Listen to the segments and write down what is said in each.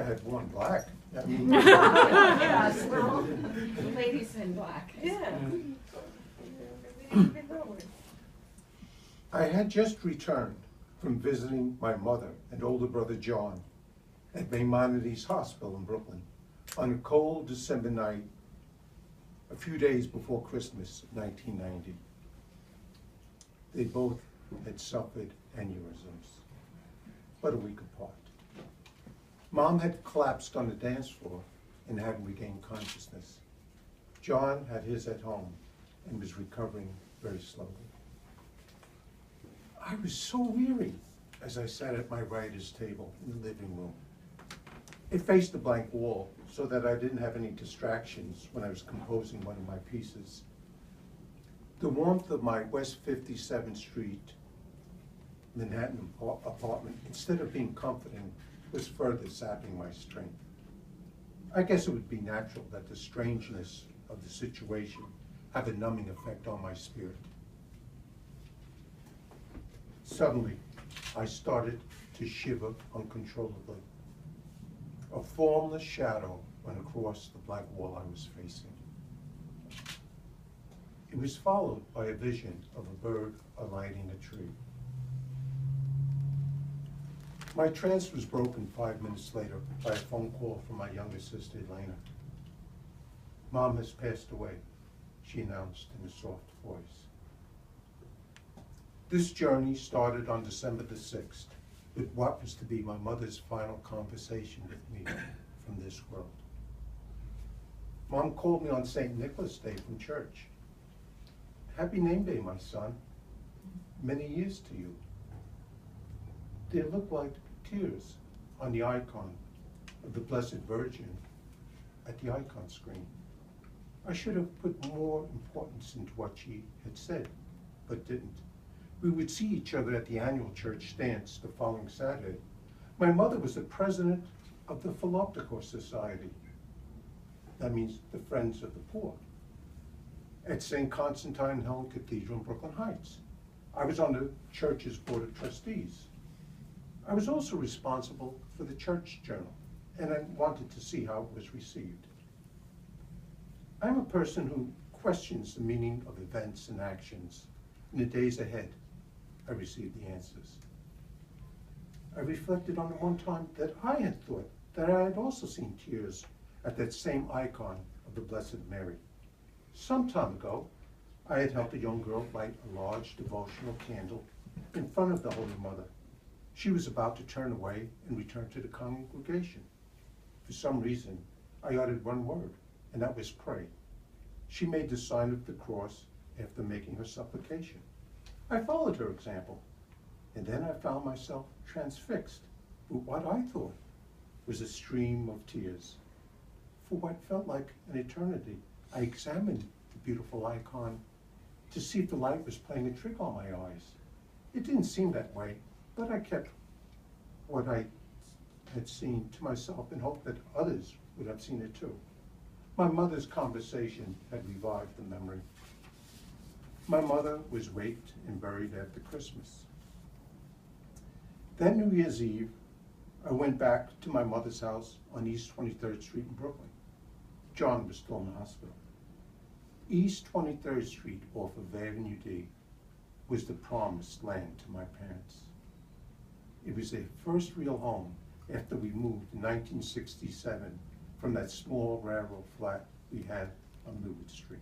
I had worn black. Yes, well, ladies in black. Yeah. I had just returned from visiting my mother and older brother John at Maimonides Hospital in Brooklyn on a cold December night, a few days before Christmas of 1990. They both had suffered aneurysms, but a week apart. Mom had collapsed on the dance floor and hadn't regained consciousness. John had his at home and was recovering very slowly. I was so weary as I sat at my writer's table in the living room. It faced a blank wall so that I didn't have any distractions when I was composing one of my pieces. The warmth of my West 57th Street, Manhattan apartment, instead of being comforting, was further sapping my strength. I guess it would be natural that the strangeness of the situation have a numbing effect on my spirit. Suddenly, I started to shiver uncontrollably. A formless shadow went across the black wall I was facing. It was followed by a vision of a bird alighting a tree. My trance was broken 5 minutes later by a phone call from my younger sister, Elena. Mom has passed away, she announced in a soft voice. This journey started on December the 6th, with what was to be my mother's final conversation with me from this world. Mom called me on St. Nicholas Day from church. Happy name day, my son. Many years to you. They looked like tears on the icon of the Blessed Virgin at the icon screen. I should have put more importance into what she had said, but didn't. We would see each other at the annual church dance the following Saturday. My mother was the president of the Philopticos Society. That means the Friends of the Poor, at St. Constantine and Helen Cathedral in Brooklyn Heights. I was on the church's board of trustees. I was also responsible for the church journal, and I wanted to see how it was received. I'm a person who questions the meaning of events and actions. In the days ahead, I received the answers. I reflected on the one time that I had thought that I had also seen tears at that same icon of the Blessed Mary. Some time ago, I had helped a young girl light a large devotional candle in front of the Holy Mother. She was about to turn away and return to the congregation. For some reason, I uttered one word, and that was pray. She made the sign of the cross after making her supplication. I followed her example, and then I found myself transfixed with what I thought was a stream of tears. For what felt like an eternity, I examined the beautiful icon to see if the light was playing a trick on my eyes. It didn't seem that way, but I kept what I had seen to myself and hoped that others would have seen it too. My mother's conversation had revived the memory. My mother was raped and buried after Christmas. That New Year's Eve, I went back to my mother's house on East 23rd Street in Brooklyn. John was still in the hospital. East 23rd Street off of Avenue D was the promised land to my parents. It was their first real home after we moved in 1967 from that small railroad flat we had on Leeward Street.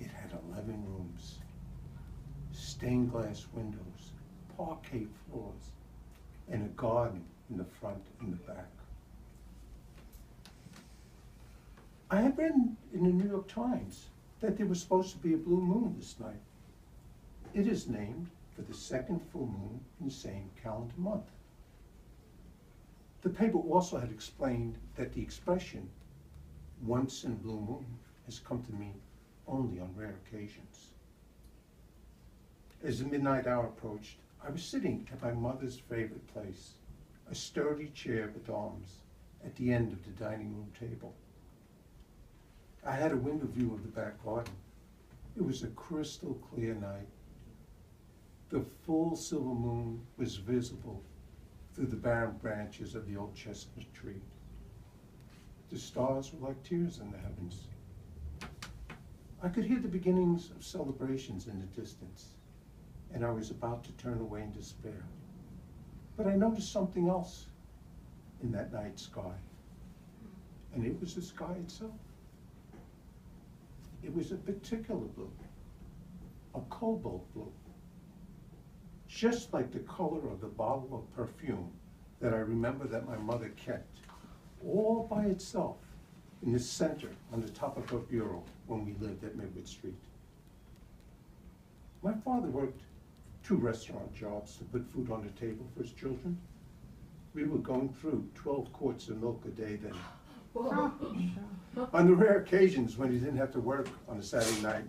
It had 11 rooms, stained glass windows, parquet floors, and a garden in the front and the back. I had read in the New York Times that there was supposed to be a blue moon this night. It is named for the second full moon in the same calendar month. The paper also had explained that the expression, once in a blue moon, has come to mean only on rare occasions. As the midnight hour approached, I was sitting at my mother's favorite place, a sturdy chair with arms, at the end of the dining room table. I had a window view of the back garden. It was a crystal clear night. The full silver moon was visible through the barren branches of the old chestnut tree. The stars were like tears in the heavens. I could hear the beginnings of celebrations in the distance, and I was about to turn away in despair. But I noticed something else in that night sky, and it was the sky itself. It was a particular blue, a cobalt blue, just like the color of the bottle of perfume that I remember that my mother kept all by itself in the center on the top of her bureau when we lived at Midwood Street. My father worked 2 restaurant jobs to put food on the table for his children. We were going through 12 quarts of milk a day then. On the rare occasions when he didn't have to work on a Saturday night,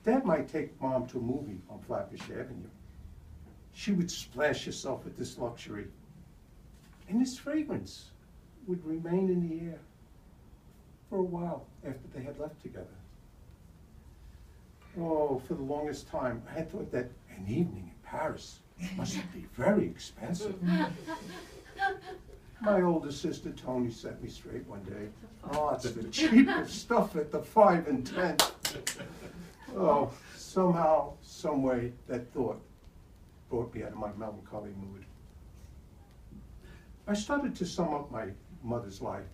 Dad might take Mom to a movie on Flatbush Avenue. She would splash herself with this luxury, and this fragrance would remain in the air for a while after they had left together. Oh, for the longest time, I had thought that an evening in Paris must be very expensive. My older sister, Tony, set me straight one day. Oh, it's the cheapest stuff at the 5 and 10. Oh, somehow, some way, that thought brought me out of my melancholy mood. I started to sum up my mother's life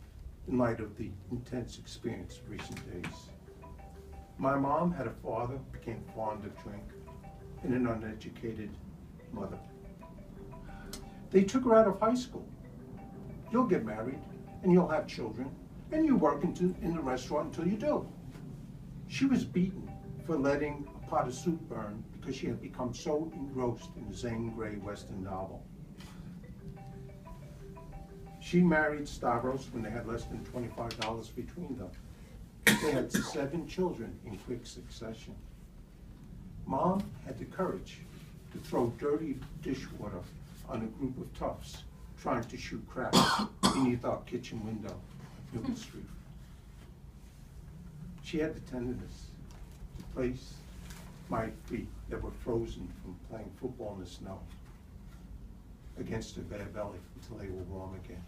in light of the intense experience of recent days. My mom had a father who became fond of drink, and an uneducated mother. They took her out of high school. You'll get married, and you'll have children, and you work in the restaurant until you do. She was beaten for letting a pot of soup burn because she had become so engrossed in the Zane Grey Western novel. She married Stavros when they had less than $25 between them. They had 7 children in quick succession. Mom had the courage to throw dirty dishwater on a group of toughs trying to shoot craps beneath our kitchen window at Midwood Street. She had the tenderness to place my feet that were frozen from playing football in the snow against her bare belly until they were warm again.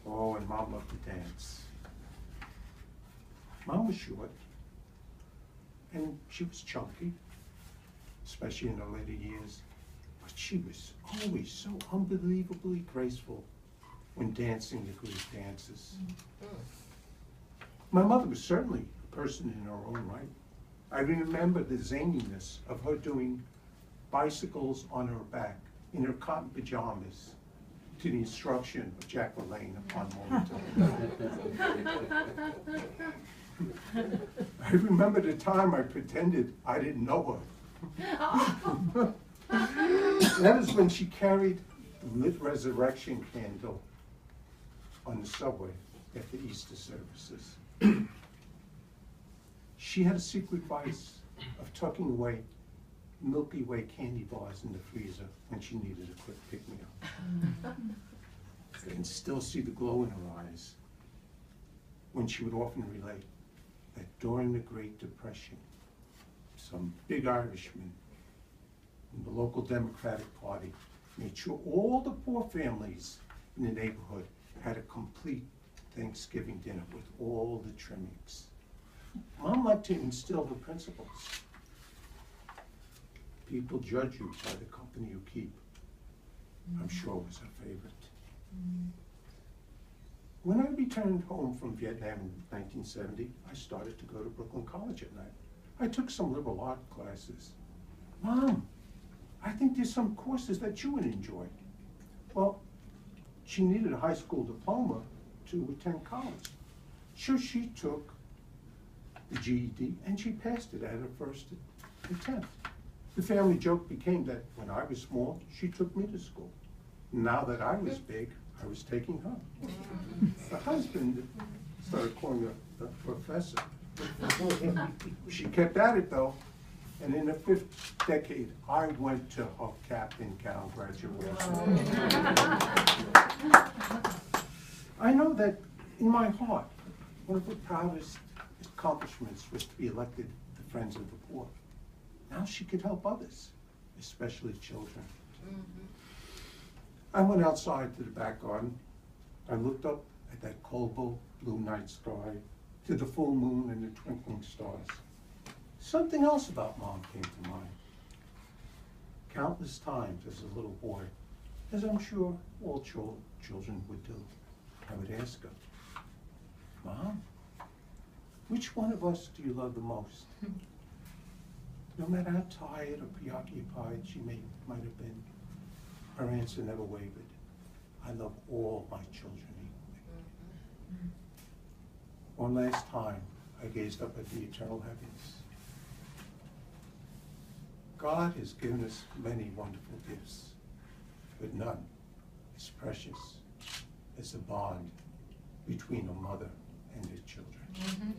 Oh, and Mom loved to dance. Mom was short, and she was chunky, especially in her later years, but she was always so unbelievably graceful when dancing the Greek dances. My mother was certainly a person in her own right. I remember the zaniness of her doing bicycles on her back in her cotton pajamas to the instruction of Jack LaLanne upon Mornington. I remember the time I pretended I didn't know her. That is when she carried the lit resurrection candle on the subway after Easter services. She had a secret vice of tucking away Milky Way candy bars in the freezer when she needed a quick pick-me-up. I can still see the glow in her eyes when she would often relate that during the Great Depression, some big Irishman in the local Democratic Party made sure all the poor families in the neighborhood had a complete Thanksgiving dinner with all the trimmings. Mom liked to instill the principles. People judge you by the company you keep. I'm sure was her favorite. When I returned home from Vietnam in 1970, I started to go to Brooklyn College at night. I took some liberal art classes. Mom, I think there's some courses that you would enjoy. Well, she needed a high school diploma to attend college. So she took the GED and she passed it at her first attempt. The family joke became that when I was small, she took me to school. Now that I was big, I was taking her. The husband started calling her the professor. She kept at it though, and in the 5th decade, I went to her captain gown graduation. I know that in my heart, one of her proudest accomplishments was to be elected to Friends of the Poor. Now she could help others, especially children. I went outside to the back garden. I looked up at that cobalt blue night sky, to the full moon and the twinkling stars. Something else about Mom came to mind. Countless times as a little boy, as I'm sure all children would do, I would ask her, Mom, which one of us do you love the most? No matter how tired or preoccupied she might have been, her answer never wavered. I love all my children equally. One last time, I gazed up at the eternal heavens. God has given us many wonderful gifts, but none as precious as the bond between a mother and her children.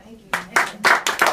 Thank you.